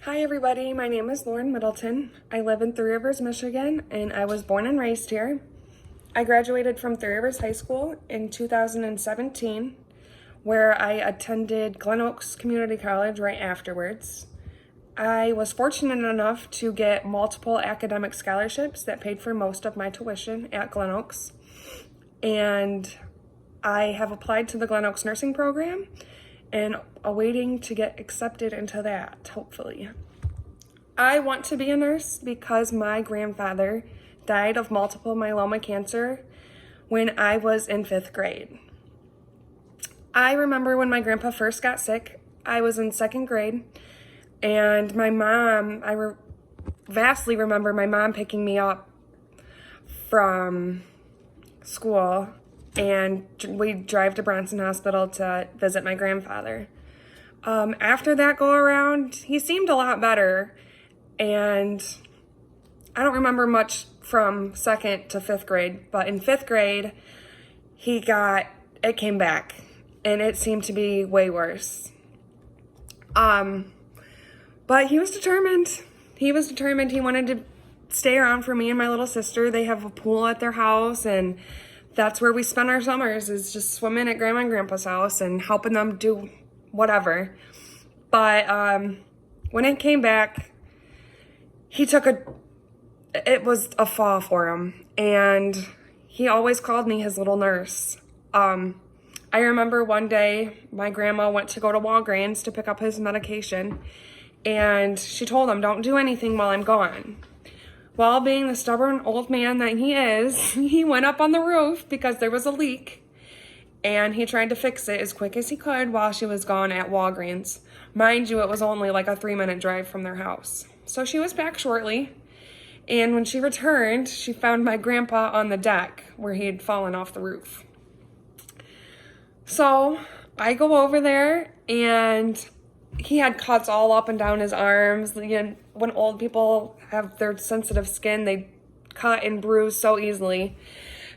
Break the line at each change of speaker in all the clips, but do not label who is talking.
Hi everybody, my name is Lauren Middleton. I live in Three Rivers, Michigan, and I was born and raised here. I graduated from Three Rivers High School in 2017, where I attended Glen Oaks Community College right afterwards. I was fortunate enough to get multiple academic scholarships that paid for most of my tuition at Glen Oaks, and I have applied to the Glen Oaks nursing program and awaiting to get accepted into that, hopefully. I want to be a nurse because my grandfather died of multiple myeloma cancer when I was in 5th grade. I remember when my grandpa first got sick, I was in 2nd grade, and my mom, vastly remember my mom picking me up from school, and we'd drive to Bronson Hospital to visit my grandfather. After that go around, he seemed a lot better, and I don't remember much from 2nd to 5th grade, but in 5th grade, it came back, and it seemed to be way worse. But he was determined. He wanted to stay around for me and my little sister. They have a pool at their house, and that's where we spend our summers, is just swimming at Grandma and Grandpa's house and helping them do whatever. But when it came back, it was a fall for him, and he always called me his little nurse. I remember one day my grandma went to go to Walgreens to pick up his medication, and she told him, "Don't do anything while I'm gone." Well, being the stubborn old man that he is, he went up on the roof because there was a leak, and he tried to fix it as quick as he could while she was gone at Walgreens. Mind you, it was only like a 3-minute drive from their house. So she was back shortly, and when she returned, she found my grandpa on the deck where he had fallen off the roof. So I go over there, and he had cuts all up and down his arms. When old people have their sensitive skin, they cut and bruise so easily.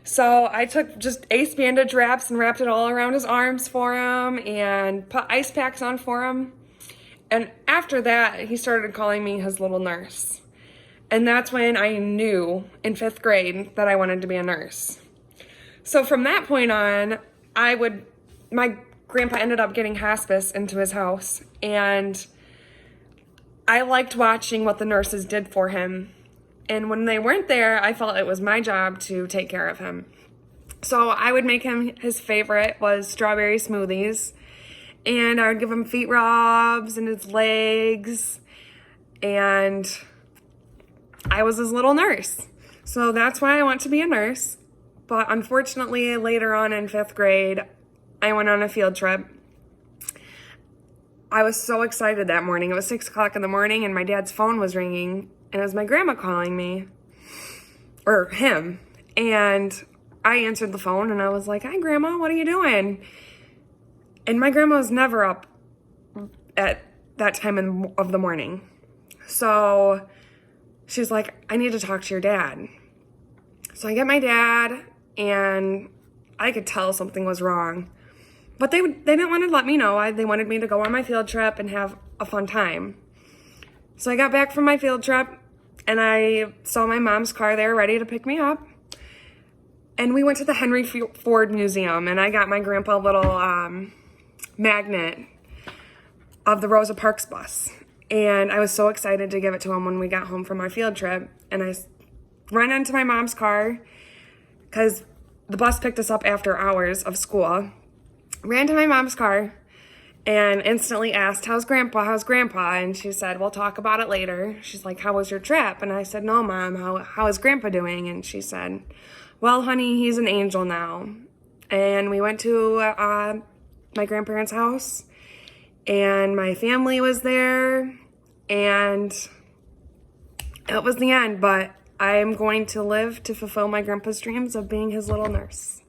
So I took just ace bandage wraps and wrapped it all around his arms for him and put ice packs on for him. And after that, he started calling me his little nurse. And that's when I knew in 5th grade that I wanted to be a nurse. So from that point on, my grandpa ended up getting hospice into his house, and I liked watching what the nurses did for him. And when they weren't there, I felt it was my job to take care of him. So I would make him, his favorite was strawberry smoothies, and I would give him feet rubs and his legs, and I was his little nurse. So that's why I want to be a nurse. But unfortunately, later on in 5th grade, I went on a field trip. I was so excited that morning. It was 6 o'clock in the morning, and my dad's phone was ringing, and it was my grandma calling me, or him. And I answered the phone, and I was like, "Hi, Grandma, what are you doing?" And my grandma was never up at that time of the morning. So she's like, "I need to talk to your dad." So I get my dad, and I could tell something was wrong. But they didn't want to let me know. They wanted me to go on my field trip and have a fun time. So I got back from my field trip, and I saw my mom's car there ready to pick me up. And we went to the Henry Ford Museum, and I got my grandpa a little magnet of the Rosa Parks bus. And I was so excited to give it to him when we got home from our field trip. And I ran into my mom's car because the bus picked us up after hours of school. Ran to my mom's car and instantly asked, how's Grandpa? And she said, "We'll talk about it later." She's like, "How was your trip?" And I said, "No, Mom, how is Grandpa doing?" And she said, "Well, honey, he's an angel now." And we went to my grandparents' house, and my family was there, and it was the end. But I am going to live to fulfill my grandpa's dreams of being his little nurse.